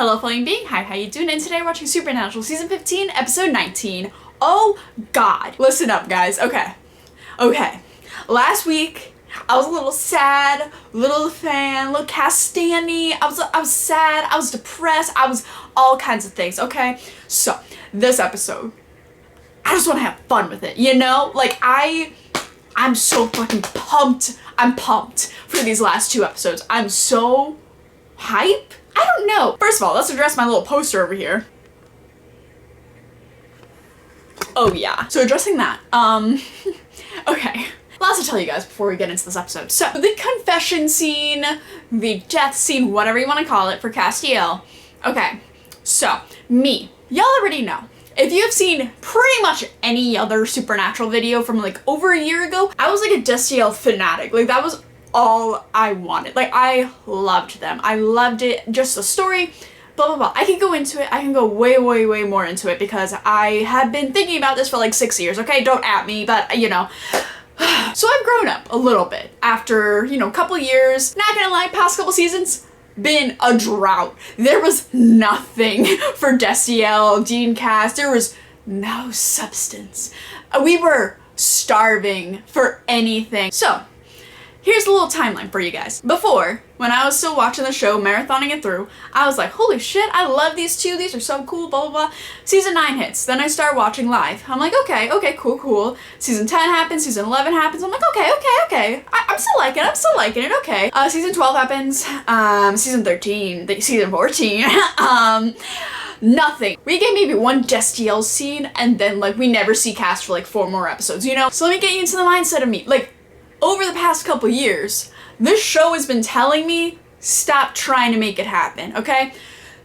Hello flying being, hi, how you doing? And today we're watching Supernatural Season 15, Episode 19. Oh god. Listen up guys, okay. Last week, I was a little sad, little fan, little Castani. I was sad, I was depressed, I was all kinds of things, okay? So, this episode, I just want to have fun with it, you know? Like, I'm so fucking pumped. I'm pumped for these last two episodes. I'm so hype. I don't know. First of all, let's address my little poster over here. Oh yeah. So addressing that, okay. Lots to tell you guys before we get into this episode. So, the confession scene, the death scene, whatever you want to call it for Castiel. Okay, so, me. Y'all already know. If you have seen pretty much any other Supernatural video from like over a year ago, I was like a Destiel fanatic. Like that was all I wanted. Like I loved them. I loved it. Just the story, blah, blah, blah. I can go into it. I can go way, way, way more into it because I have been thinking about this for like 6 years. Okay, don't at me, but you know. So I've grown up a little bit after, you know, a couple years. Not gonna lie, past couple seasons, been a drought. There was nothing for Destiel, Dean Cass. There was no substance. We were starving for anything. So, here's a little timeline for you guys. Before, when I was still watching the show, marathoning it through, I was like, holy shit, I love these two, these are so cool, blah, blah, blah. Season 9 hits, then I start watching live. I'm like, okay, cool. Season 10 happens, season 11 happens, I'm like, okay. I'm still liking it, okay. Season 12 happens, season 13, season 14, nothing. We get maybe one Destiel scene, and then, like, we never see Cass for, like, 4 more episodes, you know? So let me get you into the mindset of me. Like, over the past couple years, this show has been telling me, stop trying to make it happen, okay?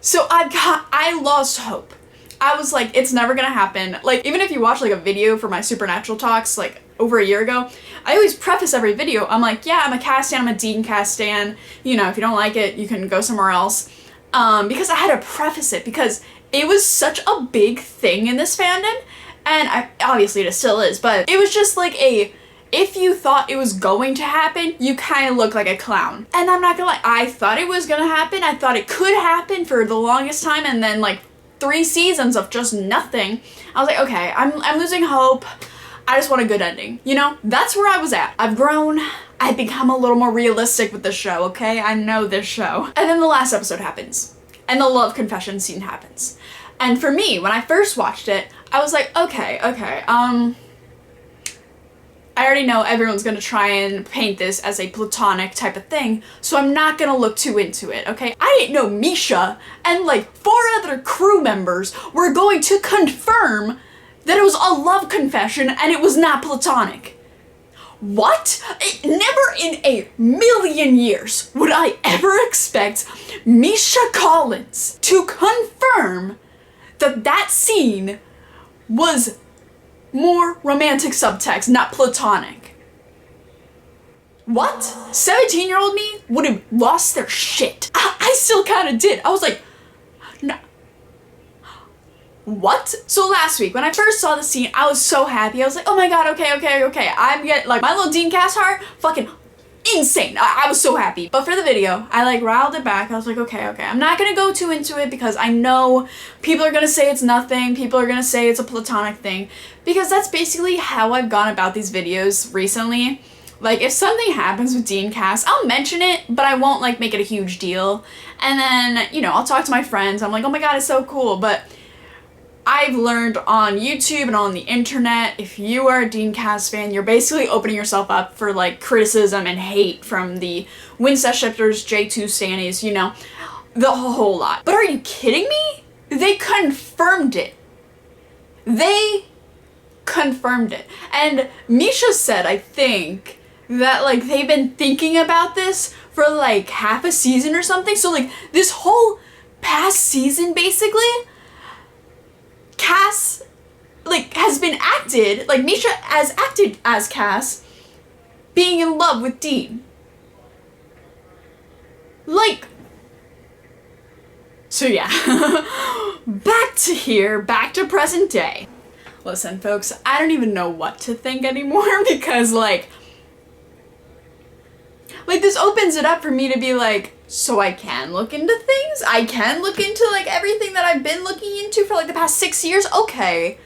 So I lost hope. I was like, it's never gonna happen. Like, even if you watch like a video for my Supernatural talks, like over a year ago, I always preface every video, I'm like, yeah, I'm a Cass stan, I'm a Dean Cass stan. You know, if you don't like it, you can go somewhere else. Because I had to preface it because it was such a big thing in this fandom. And obviously it still is, but it was just like if you thought it was going to happen, you kind of look like a clown. And I'm not gonna lie, I thought it was gonna happen. I thought it could happen for the longest time, and then like 3 seasons of just nothing. I was like, okay, I'm losing hope. I just want a good ending. You know, that's where I was at. I've grown. I've become a little more realistic with the show, okay? I know this show. And then the last episode happens. And the love confession scene happens. And for me, when I first watched it, I was like, okay, I already know everyone's gonna try and paint this as a platonic type of thing, so I'm not gonna look too into it, okay? I didn't know Misha and like 4 other crew members were going to confirm that it was a love confession and it was not platonic. What? Never in a million years would I ever expect Misha Collins to confirm that that scene was more romantic subtext, not platonic. What? 17-year-old me would have lost their shit. I still kind of did. I was like, no. What? So last week, when I first saw the scene, I was so happy. I was like, oh my god, okay. I'm getting, like, my little Dean Cass heart, fucking insane. I was so happy. But for the video, I like riled it back. I was like, okay. I'm not gonna go too into it because I know people are gonna say it's nothing. People are gonna say it's a platonic thing. Because that's basically how I've gone about these videos recently. Like, if something happens with Dean Cass, I'll mention it, but I won't, like, make it a huge deal. And then, you know, I'll talk to my friends. I'm like, oh my god, it's so cool. But I've learned on YouTube and on the internet, if you are a Dean Cass fan, you're basically opening yourself up for, like, criticism and hate from the Wincest shifters, J2 stannies, you know, the whole lot. But are you kidding me? They confirmed it. They confirmed it. And Misha said, I think, that, like, they've been thinking about this for, like, half a season or something. So, like, this whole past season, basically, Cass, like, has been acted, like, Misha has acted as Cass being in love with Dean. Like, so yeah, back to present day. Listen, folks, I don't even know what to think anymore because, like, this opens it up for me to be like, so I can look into things. I can look into like everything that I've been looking into for like the past 6 years. Okay.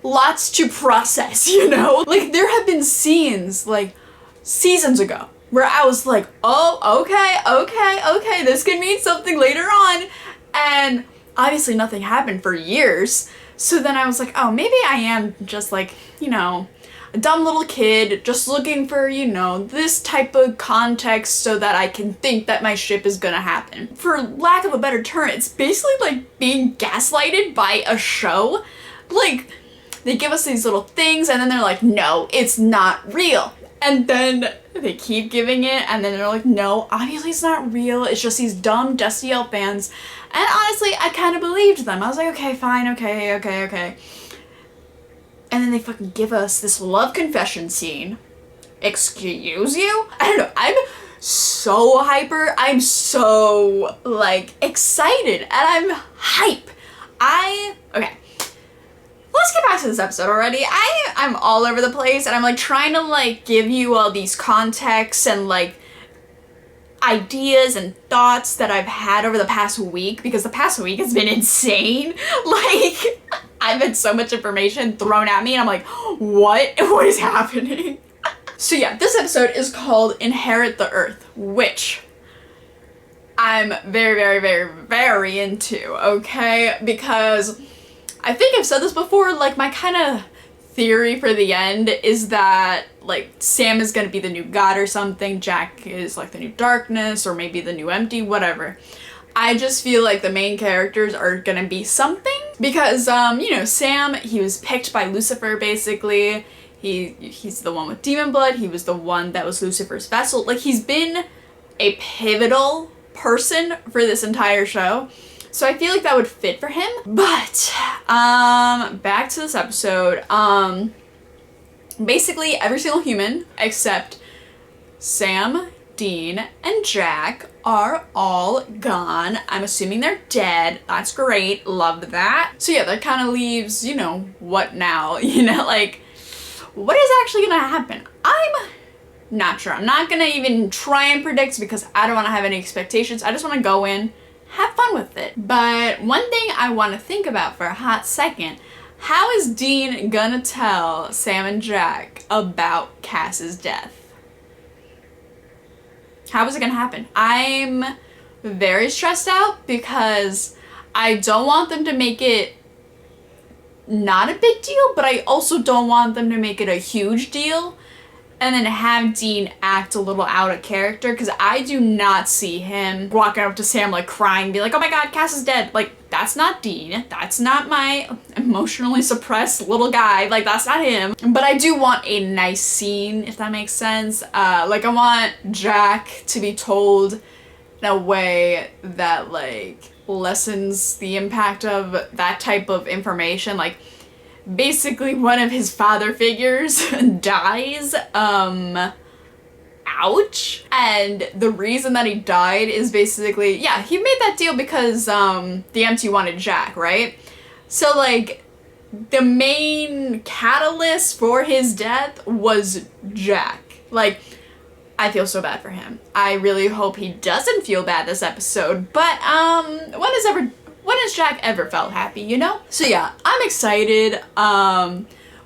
Lots to process, you know? Like there have been scenes like seasons ago where I was like, oh, okay, this could mean something later on. And obviously nothing happened for years. So then I was like, oh, maybe I am just like, you know, a dumb little kid just looking for, you know, this type of context so that I can think that my ship is gonna happen. For lack of a better term, it's basically like being gaslighted by a show. Like, they give us these little things and then they're like, no, it's not real. And then they keep giving it and then they're like, no, obviously it's not real. It's just these dumb Dusty L fans. And honestly, I kind of believed them. I was like, okay, fine, okay. And then they fucking give us this love confession scene. Excuse you? I don't know. I'm so hyper. I'm so, like, excited. And I'm hype. Okay. Let's get back to this episode already. I'm all over the place and I'm like trying to like give you all these contexts and like ideas and thoughts that I've had over the past week because the past week has been insane. Like I've had so much information thrown at me and I'm like, what is happening? So yeah, this episode is called Inherit the Earth, which I'm very into, okay? Because I think I've said this before, like my kind of theory for the end is that like Sam is gonna be the new god or something, Jack is like the new darkness or maybe the new empty, whatever. I just feel like the main characters are gonna be something because, you know, Sam, he was picked by Lucifer basically. He's the one with demon blood, he was the one that was Lucifer's vessel. Like he's been a pivotal person for this entire show. So I feel like that would fit for him. But, back to this episode. Basically every single human except Sam, Dean, and Jack are all gone. I'm assuming they're dead. That's great. Love that. So yeah, that kind of leaves, you know, what now? You know, like, what is actually gonna happen? I'm not sure. I'm not gonna even try and predict because I don't want to have any expectations. I just want to go in, have fun with it. But one thing I want to think about for a hot second, how is Dean gonna tell Sam and Jack about Cass's death? How is it gonna happen? I'm very stressed out because I don't want them to make it not a big deal, but I also don't want them to make it a huge deal and then have Dean act a little out of character because I do not see him walking up to Sam like crying, be like, oh my god, Cass is dead. Like, that's not Dean. That's not my emotionally suppressed little guy. Like, that's not him. But I do want a nice scene, if that makes sense. Like, I want Jack to be told in a way that, like, lessens the impact of that type of information. Like, basically one of his father figures dies, ouch. And the reason that he died is basically, yeah, he made that deal because, the empty wanted Jack, right? So, like, the main catalyst for his death was Jack. Like, I feel so bad for him. I really hope he doesn't feel bad this episode, but, when has Jack ever felt happy, you know? So yeah, I'm excited.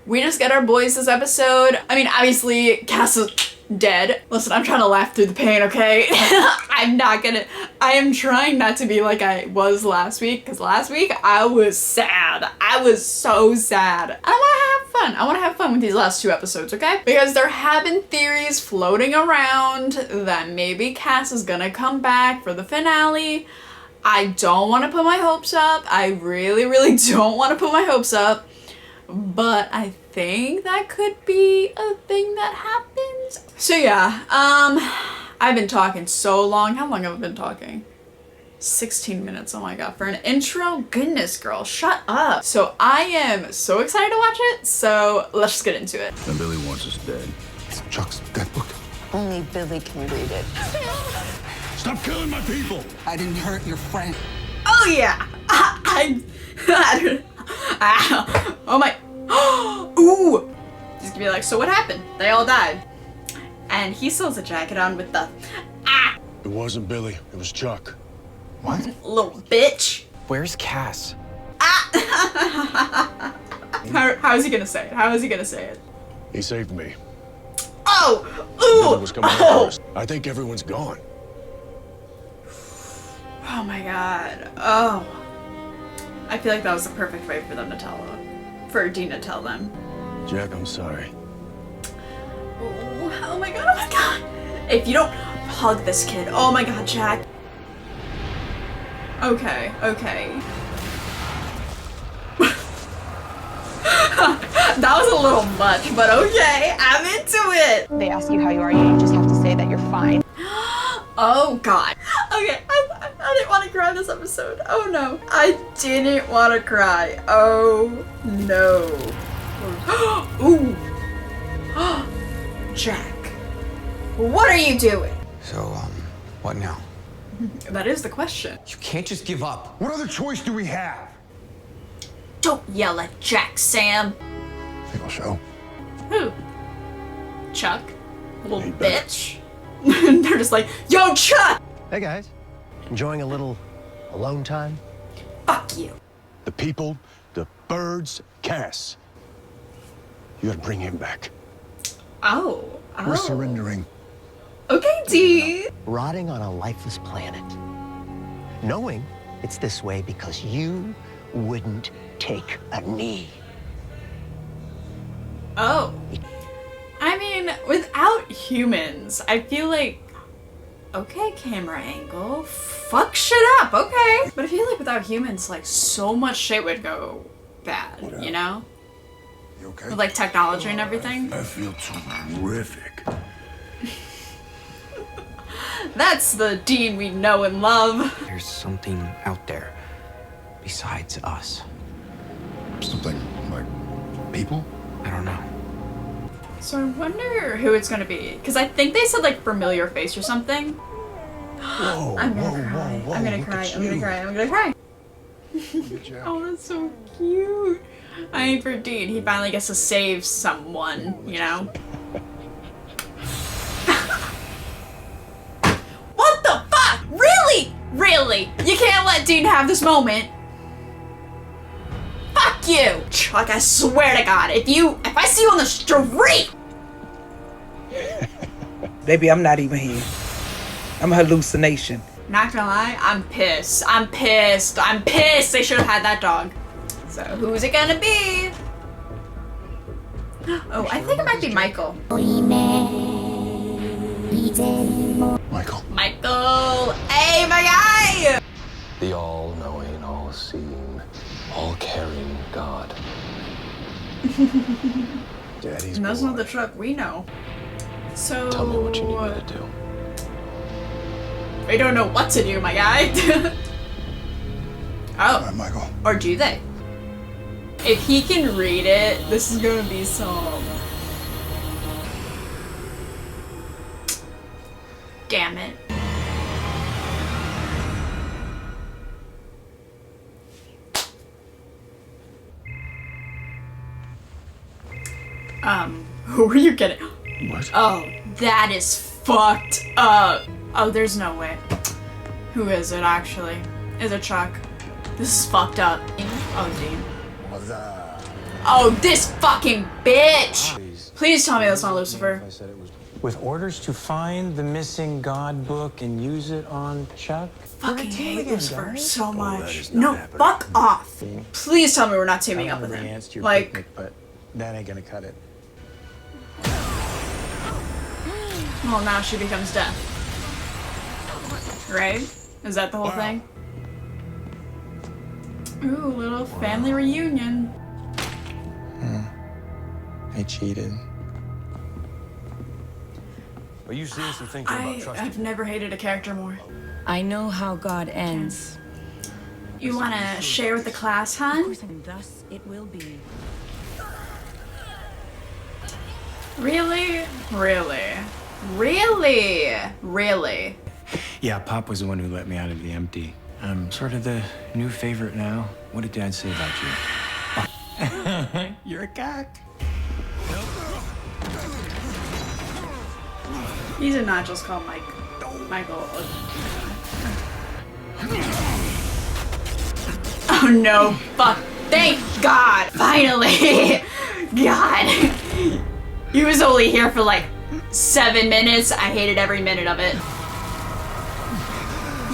We just get our boys this episode. I mean, obviously, Cass is dead. Listen, I'm trying to laugh through the pain, okay? I am trying not to be like I was last week, because last week I was sad. I was so sad. I want to have fun. I want to have fun with these last 2 episodes, okay? Because there have been theories floating around that maybe Cass is gonna come back for the finale. I don't want to put my hopes up. I really don't want to put my hopes up. But I think that could be a thing that happens. So yeah, I've been talking so long. How long have I been talking? 16 minutes, oh my god. For an intro? Goodness, girl, shut up. So I am so excited to watch it, so let's just get into it. And Billy wants us dead. It's Chuck's death book. Only Billy can read it. Stop killing my people! I didn't hurt your friend. Oh yeah! Oh my, ooh! Just gonna be like, so what happened? They all died. And he still has a jacket on with the, It wasn't Billy. It was Chuck. What? Little bitch. Where's Cass? How is he gonna say it? How is he gonna say it? He saved me. Oh! Billy Ooh! was coming after Oh! us. I think everyone's gone. Oh my god. Oh. I feel like that was the perfect way for them to tell for Dean to tell them. Jack, I'm sorry. Oh my god, oh my god. If you don't hug this kid, oh my god, Jack. Okay, okay. That was a little much, but okay, I'm into it. They ask you how you are, you just have to say that you're fine. Oh god. Okay, I didn't want to cry this episode. Oh no. I didn't want to cry. Oh no. Ooh. Jack. What are you doing? So, what now? That is the question. You can't just give up. What other choice do we have? Don't yell at Jack, Sam. I think I'll show. Who? Chuck? Little bitch? They're just like, yo, Chuck! Hey guys, enjoying a little alone time? Fuck you. The people, the birds, Cass. You gotta bring him back. Oh. We're surrendering. Okay, D. Rotting on a lifeless planet. Knowing it's this way because you wouldn't take a knee. Oh. I mean, without humans, I feel like, okay, camera angle, fuck shit up, okay. But I feel like without humans, like, so much shit would go bad, you know? You okay? With, like, technology and everything. I feel terrific. That's the Dean we know and love. There's something out there besides us. Something like people? I don't know. So I wonder who it's gonna be. Because I think they said, like, familiar face or something. Whoa, I'm gonna cry. I'm gonna cry. I'm gonna cry. I'm gonna cry. Oh, that's so cute. I mean, for Dean, he finally gets to save someone, you know? What the fuck? Really? Really? You can't let Dean have this moment. Fuck you! Chuck, I swear to God, if I see you on the street! Baby, I'm not even here. I'm a hallucination. Not gonna lie, I'm pissed. I'm pissed. I'm pissed. They should have had that dog. So who's it gonna be? Oh, I think it might be Michael. Michael. Michael! Hey, my guy! The all-knowing, all-seeing, all-caring God. Daddy's And that's not boy. the truck we know. So Tell me what you need me to do. we don't know what to do, my guy. All Oh, right, Michael. or do they? If he can read it, this is gonna be some. Damn it. Who are you getting? What? Oh, that is fucked up. Oh, there's no way. Who is it actually? Is it Chuck? This is fucked up. Oh, Dean. What's up? Oh, this fucking bitch! Please tell me that's not Lucifer. With orders to find the missing God book and use it on Chuck? Fucking hate Lucifer so much. is not No, happening. fuck off. Please tell me we're not teaming I up wanna with bring him. ants to your Like, picnic, but that ain't gonna cut it. well, now she becomes death. Right? Is that the whole thing? Ooh, little family reunion. I cheated. Are you seriously thinking about trusting? I've never hated a character more. I know how God ends. You wanna share with the class, hon? And thus it will be. Really? Really? Really? Really? Yeah, Pop was the one who let me out of the empty. I'm sort of the new favorite now. What did Dad say about you? You're a cock. These are not just called Mike. Michael. Oh no, fuck. Thank God, finally. God. He was only here for like 7 minutes. I hated every minute of it.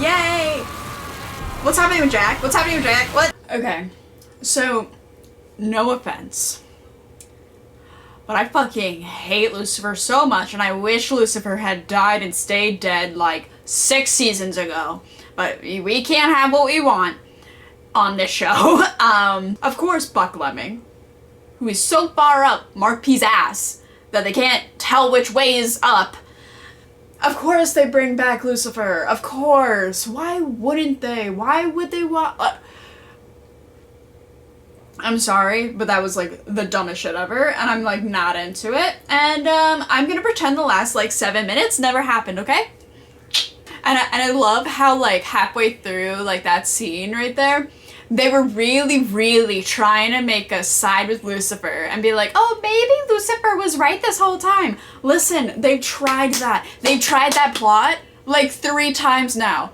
Yay! What's happening with Jack? What's happening with Jack? What? Okay, so, no offense, but I fucking hate Lucifer so much, and I wish Lucifer had died and stayed dead like 6 seasons ago. But we can't have what we want on this show. Of course, Buck Lemming, who is so far up Mark P's ass that they can't tell which way is up. Of course they bring back Lucifer. Of course. Why wouldn't they? Why would they want... I'm sorry, but that was like the dumbest shit ever, and I'm like not into it. And I'm gonna pretend the last like 7 minutes never happened, okay? And I love how like halfway through like that scene right there, they were really trying to make us side with Lucifer and be like, oh, maybe Lucifer was right this whole time. Listen, they've tried that. They've tried that plot like 3 times now.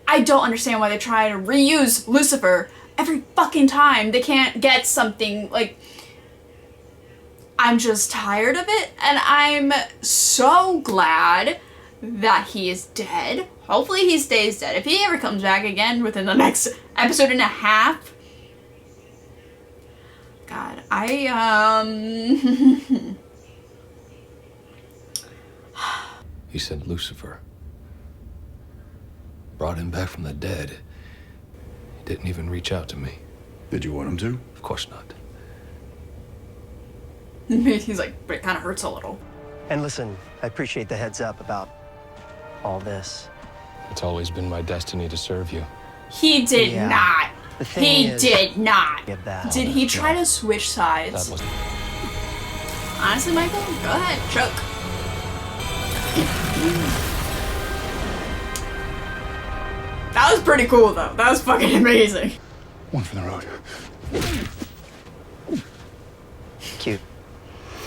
I don't understand why they try to reuse Lucifer every fucking time. They can't get something like... I'm just tired of it, and I'm so glad that he is dead. Hopefully he stays dead. If he ever comes back again within the next episode and a half. God, He sent Lucifer. Brought him back from the dead. He didn't even reach out to me. Did you want him to? Of course not. He's like, but it kind of hurts a little. And listen, I appreciate the heads up about all this. It's always been my destiny to serve you. He did not. He did not. Did he try to switch sides? That was... Honestly, Michael, go ahead, choke. That was pretty cool, though. That was fucking amazing. One for the road. Cute.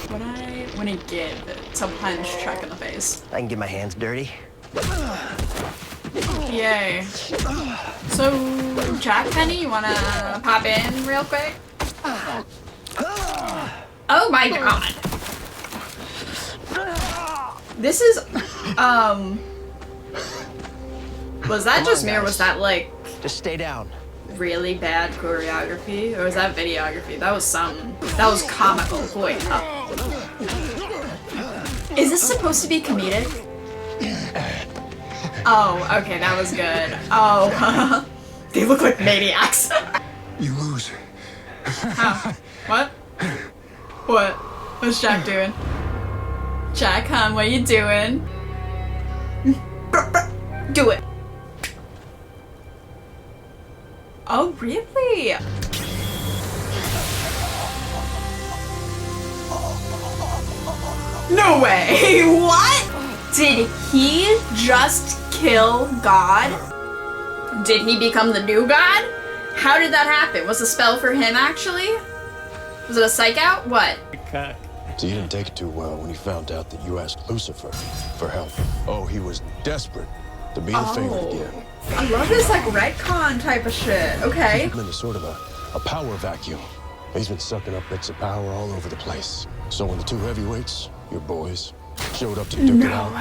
What I want to give some punch Chuck in the face. I can get my hands dirty. Yay. So, Jack, Penny, you wanna pop in real quick? Oh my god. This is, was that just me, or was that like... Just stay down. Really bad choreography? Or was that videography? That was something. That was comical. Boy. Is this supposed to be comedic? Oh, okay, that was good. Oh, they look like maniacs. You lose. How? What? What? What's Jack doing? Jack, hon, what you doing? Do it. Oh, really? No way! What? Did he just kill God? Did he become the new God? How did that happen? Was the spell for him, actually? Was it a psych out? What? So you didn't take it too well when he found out that you asked Lucifer for help. Oh, he was desperate to be the favorite again. I love this, like, retcon type of shit. Okay. He's been a sort of a power vacuum. He's been sucking up bits of power all over the place. So when the 2 heavyweights, your boys, showed up to duke it out,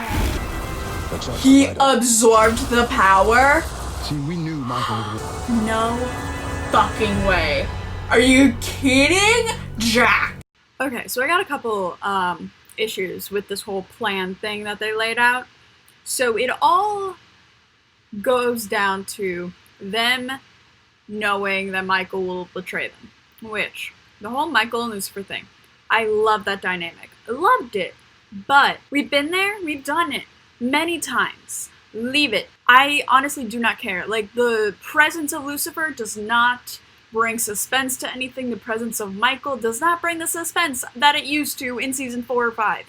he absorbed the power? See, we knew Michael would... No fucking way. Are you kidding? Jack. Okay, so I got a couple issues with this whole plan thing that they laid out. So it all goes down to them knowing that Michael will betray them. Which, the whole Michael and Lucifer thing, I love that dynamic. I loved it. But we've been there, we've done it many times. Leave it. I honestly do not care. Like, the presence of Lucifer does not bring suspense to anything. The presence of Michael does not bring the suspense that it used to in season 4 or 5.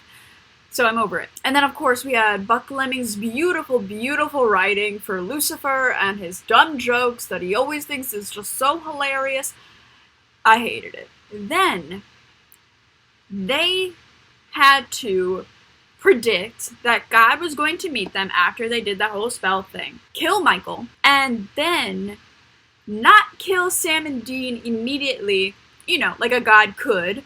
So I'm over it. And then, of course, we had Buck Lemming's beautiful, beautiful writing for Lucifer and his dumb jokes that he always thinks is just so hilarious. I hated it. Then, they had to predict that God was going to meet them after they did that whole spell thing, kill Michael, and then not kill Sam and Dean immediately, you know, like a god could,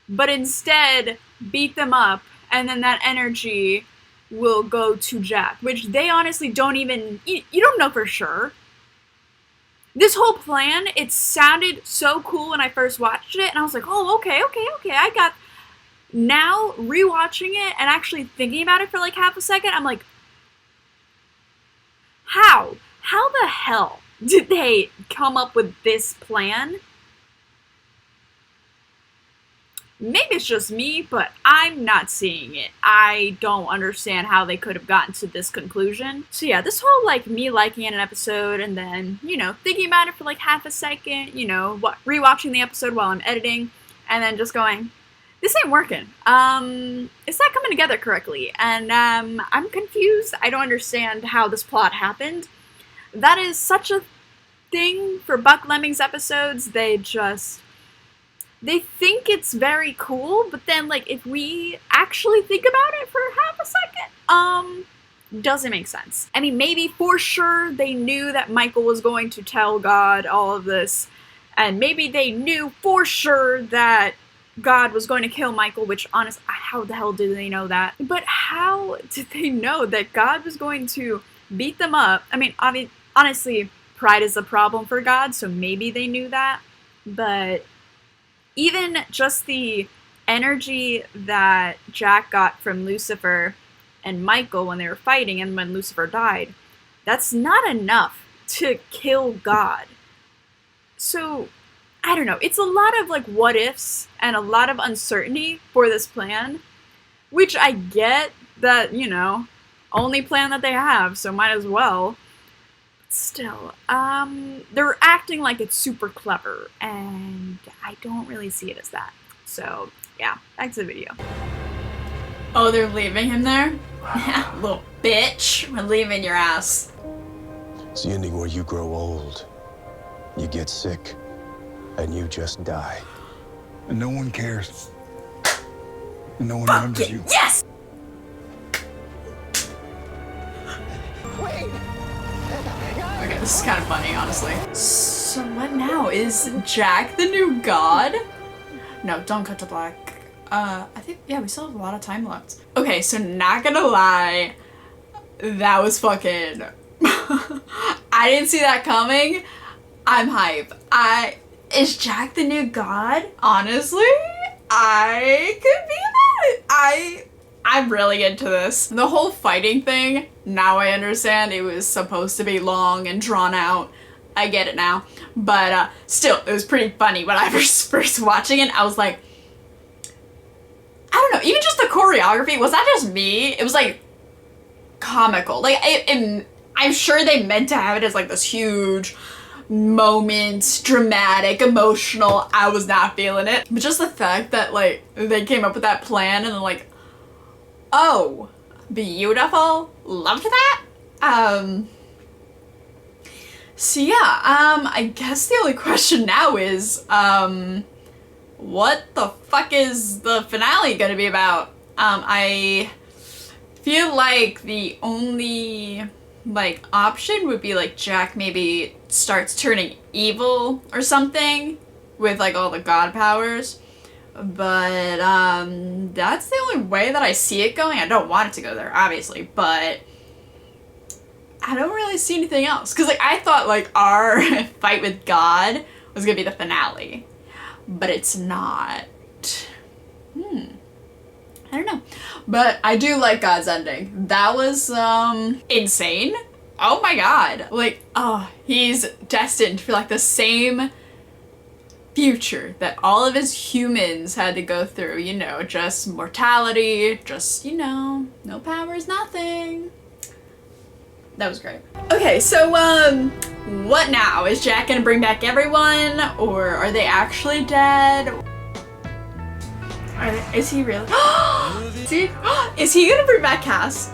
but instead beat them up, and then that energy will go to Jack, which they honestly don't even, you don't know for sure. This whole plan, it sounded so cool when I first watched it, and I was like, oh, okay, I got. Now, rewatching it and actually thinking about it for like half a second, I'm like, how? How the hell did they come up with this plan? Maybe it's just me, but I'm not seeing it. I don't understand how they could have gotten to this conclusion. So yeah, this whole like me liking an episode and then, you know, thinking about it for like half a second, you know, rewatching the episode while I'm editing, and then just going, this ain't working. It's not coming together correctly, and I'm confused. I don't understand how this plot happened. That is such a thing for Buck Lemmings episodes. They think it's very cool, but then like if we actually think about it for half a second, doesn't make sense. I mean, maybe for sure they knew that Michael was going to tell God all of this, and maybe they knew for sure that God was going to kill Michael, which honestly, how the hell did they know that? But how did they know that God was going to beat them up? I mean, honestly, pride is a problem for God, so maybe they knew that. But even just the energy that Jack got from Lucifer and Michael when they were fighting and when Lucifer died, that's not enough to kill God. So I don't know. It's a lot of like what ifs and a lot of uncertainty for this plan, which I get that, you know, only plan that they have, so might as well. But still, they're acting like it's super clever, and I don't really see it as that. So yeah, back to the video. Oh, they're leaving him there? Little bitch, we're leaving your ass. It's the ending where you grow old, you get sick, and you just die. And no one cares. And no one remembers you. Yes! Wait! Okay, this is kind of funny, honestly. So what now? Is Jack the new god? No, don't cut to black. I think, yeah, we still have a lot of time left. Okay, so not gonna lie, that was fucking... I didn't see that coming. I'm hype. Is Jack the new god? Honestly, I could be about it. I'm really into this. The whole fighting thing, now I understand it was supposed to be long and drawn out. I get it now. But still, it was pretty funny when I was first watching it. I was like, I don't know, even just the choreography, was that just me? It was like comical. Like, I'm sure they meant to have it as like this huge moment, dramatic, emotional. I was not feeling it. But just the fact that like they came up with that plan and then like, oh, beautiful, loved that. So yeah, I guess the only question now is, what the fuck is the finale gonna be about? I feel like the only like option would be like Jack maybe starts turning evil or something with like all the god powers, but that's the only way that I see it going. I don't want it to go there, obviously, but I don't really see anything else, because like I thought like our fight with God was gonna be the finale, but it's not. I don't know. But I do like God's ending. That was insane. Oh my god. Like, oh, he's destined for like the same future that all of his humans had to go through, you know, just mortality, just, you know, no powers, nothing. That was great. Okay, so what now? Is Jack gonna bring back everyone, or are they actually dead? Is he really? Is he gonna bring back Cass?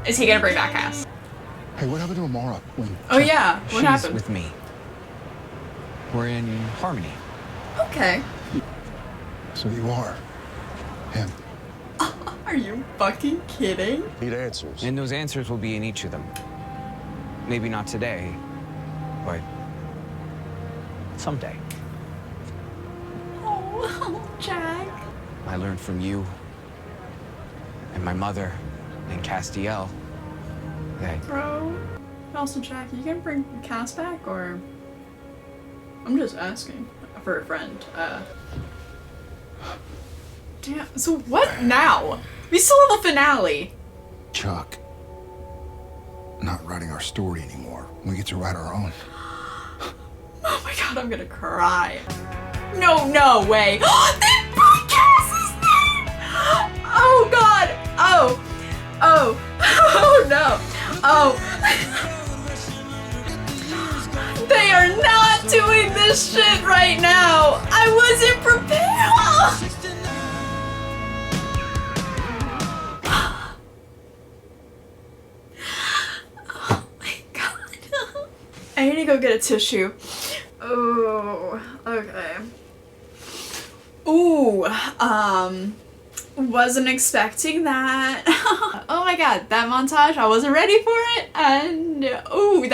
Is he gonna bring back Cass? Hey, what happened to Amara? Oh yeah, what She's happened? with me. We're in harmony. Okay. So you are. Him. Are you fucking kidding? Need answers. And those answers will be in each of them. Maybe not today, but someday. Oh, Jack. I learned from you and my mother and Castiel that Bro. Also, Jack, you gonna bring Cass back, or? I'm just asking for a friend. Damn, so what now? We still have a finale. Chuck. Not writing our story anymore. We get to write our own. Oh my god, I'm gonna cry. No way. They put Cass's name! Oh god! Oh no. Oh. They are not doing this shit right now. I wasn't prepared. Oh my god. I need to go get a tissue. Oh, okay. Ooh, wasn't expecting that. Oh my god, that montage, I wasn't ready for it. And ooh,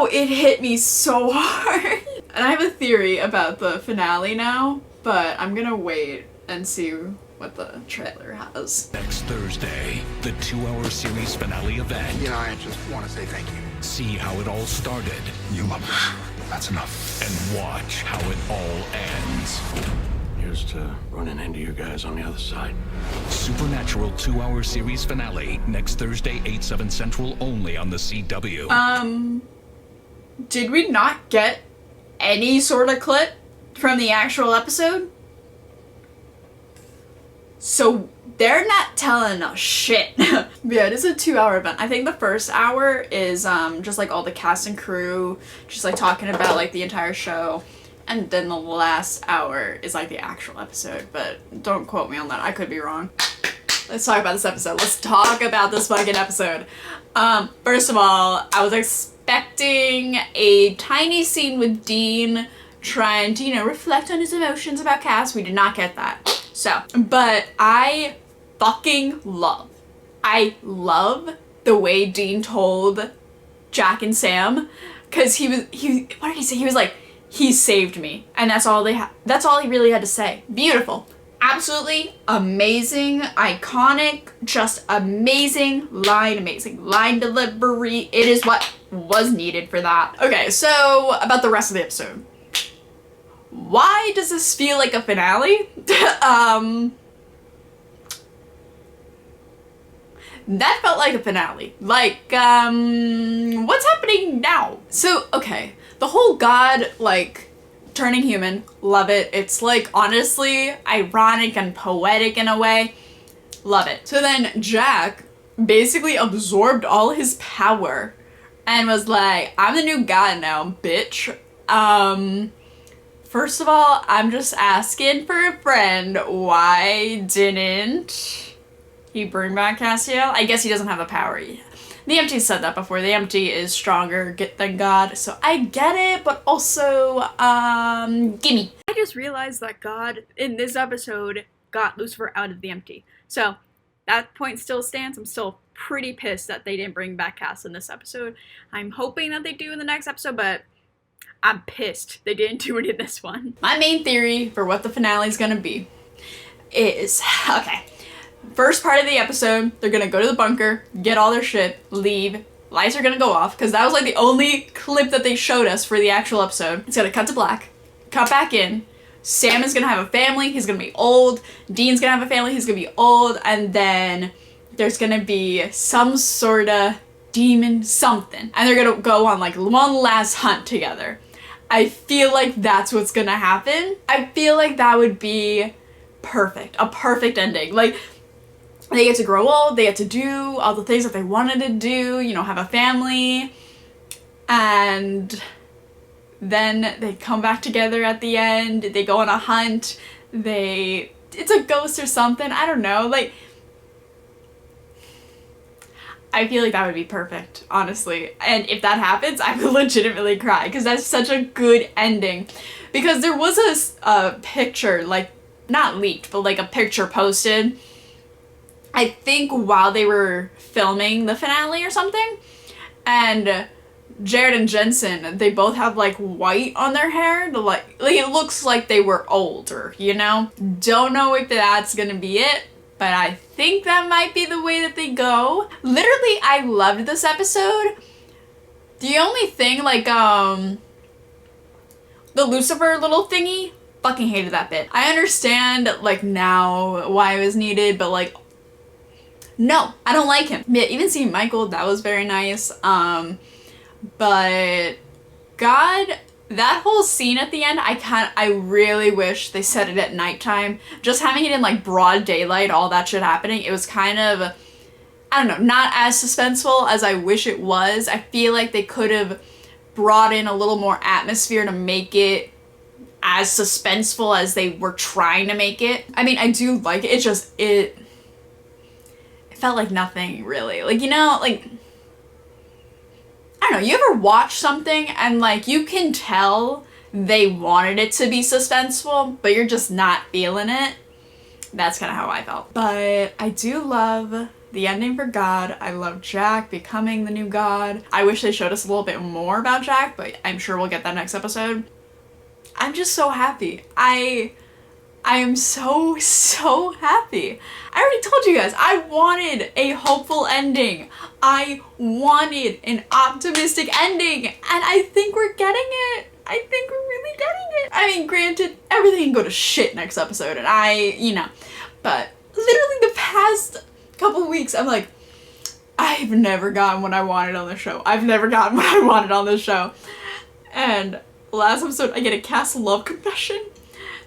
it hit me so hard. And I have a theory about the finale now, but I'm gonna wait and see what the trailer has. Next Thursday, the 2-hour series finale event. You know, I just want to say thank you. See how it all started. You love us. That's enough. And watch how it all ends. Here's to running into you guys on the other side. Supernatural 2-hour series finale next Thursday, 8/7 Central, only on the CW. Did we not get any sort of clip from the actual episode? So they're not telling us shit. Yeah, it is a 2-hour event. I think the first hour is just like all the cast and crew, just like talking about like the entire show. And then the last hour is like the actual episode, but don't quote me on that. I could be wrong. Let's talk about this episode. Let's talk about this fucking episode. First of all, I was expecting a tiny scene with Dean trying to, you know, reflect on his emotions about Cass. We did not get that. So, but I love the way Dean told Jack and Sam, because what did he say? He was like, he saved me, and that's all he really had to say. Beautiful. Absolutely amazing, iconic, just amazing line delivery. It is what was needed for that. Okay, so about the rest of the episode. Why does this feel like a finale? That felt like a finale. Like, what's happening now? So, okay, the whole God, like, turning human, love it. It's, like, honestly ironic and poetic in a way. Love it. So then Jack basically absorbed all his power and was like, I'm the new God now, bitch. First of all, I'm just asking for a friend. Why didn't he bring back Castiel? I guess he doesn't have the power yet. The MT said that before. The MT is stronger than God, so I get it, but also, gimme. I just realized that God, in this episode, got Lucifer out of the MT. So, that point still stands. I'm still pretty pissed that they didn't bring back Cass in this episode. I'm hoping that they do in the next episode, but I'm pissed they didn't do it in this one. My main theory for what the finale is gonna be is, okay, first part of the episode, they're gonna go to the bunker, get all their shit, leave, lights are gonna go off, because that was like the only clip that they showed us for the actual episode. It's gonna cut to black, cut back in, Sam is gonna have a family, he's gonna be old, Dean's gonna have a family, he's gonna be old, and then there's gonna be some sort of demon something, and they're gonna go on like one last hunt together. I feel like that's what's gonna happen. I feel like that would be perfect, a perfect ending. Like, they get to grow old, they get to do all the things that they wanted to do, you know, have a family, and then they come back together at the end, they go on a hunt, it's a ghost or something, I don't know, like, I feel like that would be perfect, honestly. And if that happens, I would legitimately cry, because that's such a good ending. Because there was a picture, like, not leaked, but like a picture posted, I think while they were filming the finale or something, and Jared and Jensen, they both have like white on their hair, like it looks like they were older, you know? Don't know if that's gonna be it, but I think that might be the way that they go. Literally, I loved this episode. The only thing, like, the Lucifer little thingy, fucking hated that bit. I understand, like, now why it was needed, but, like, no, I don't like him. Yeah, even seeing Michael, that was very nice. But God, that whole scene at the end, I really wish they set it at nighttime. Just having it in, like, broad daylight, all that shit happening, it was kind of, I don't know, not as suspenseful as I wish it was. I feel like they could have brought in a little more atmosphere to make it as suspenseful as they were trying to make it. I mean, I do like it. It just, it felt like nothing really. Like, you know, like, I don't know, you ever watch something and like you can tell they wanted it to be suspenseful, but you're just not feeling it? That's kind of how I felt. But I do love the ending for God. I love Jack becoming the new God. I wish they showed us a little bit more about Jack, but I'm sure we'll get that next episode. I'm just so happy. I am so happy. I already told you guys, I wanted a hopeful ending. I wanted an optimistic ending, and I think we're getting it. I think we're really getting it. I mean, granted, everything can go to shit next episode, and you know, but literally the past couple weeks, I'm like, I've never gotten what I wanted on the show. I've never gotten what I wanted on this show. And last episode, I get a Castle love confession.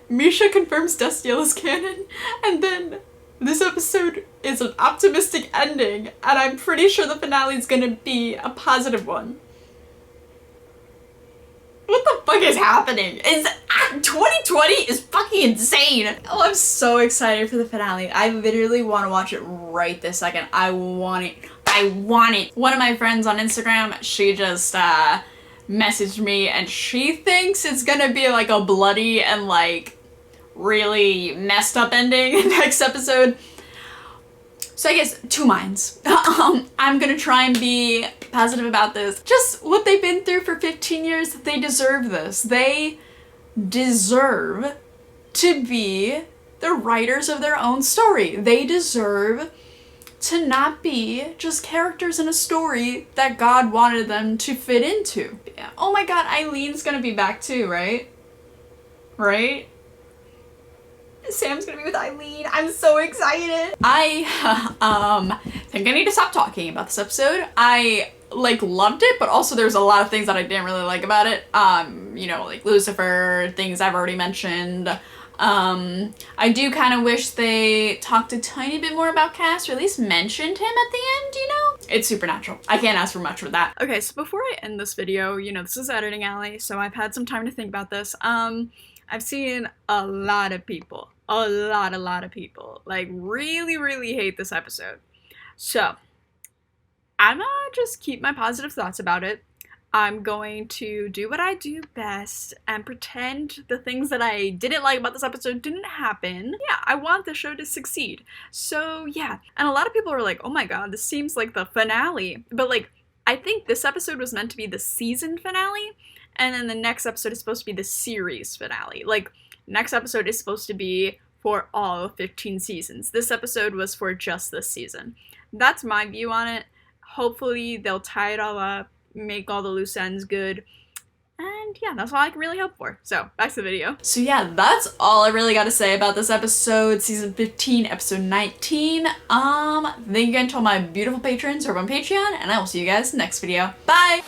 Misha confirms Destiel is canon, and then this episode is an optimistic ending, and I'm pretty sure the finale is gonna be a positive one. What the fuck is happening? 2020 is fucking insane. Oh, I'm so excited for the finale. I literally want to watch it right this second. I want it. I want it. One of my friends on Instagram, she just messaged me, and she thinks it's gonna be like a bloody and like really messed up ending next episode. So I guess two minds. I'm gonna try and be positive about this. Just what they've been through for 15 years, they deserve this. They deserve to be the writers of their own story. They deserve to not be just characters in a story that God wanted them to fit into. Yeah. Oh my god, Eileen's gonna be back too, right? Right? Sam's gonna be with Eileen. I'm so excited. I think I need to stop talking about this episode. I like loved it, but also there's a lot of things that I didn't really like about it. You know, like Lucifer, things I've already mentioned. I do kind of wish they talked a tiny bit more about Cass, or at least mentioned him at the end, you know? It's supernatural. I can't ask for much with that. Okay, so before I end this video, you know, this is Editing Alley, so I've had some time to think about this. I've seen a lot of people, a lot of people, like really hate this episode. So, I'm gonna just keep my positive thoughts about it. I'm going to do what I do best and pretend the things that I didn't like about this episode didn't happen. Yeah, I want the show to succeed. So yeah, and a lot of people are like, oh my god, this seems like the finale. But like, I think this episode was meant to be the season finale, and then the next episode is supposed to be the series finale. Like, next episode is supposed to be for all 15 seasons. This episode was for just this season. That's my view on it. Hopefully they'll tie it all up, make all the loose ends good, and yeah, that's all I can really hope for. So back to the video. So yeah, that's all I really got to say about this episode, season 15, episode 19. Thank you again to all my beautiful patrons who are on Patreon, and I will see you guys next video. Bye.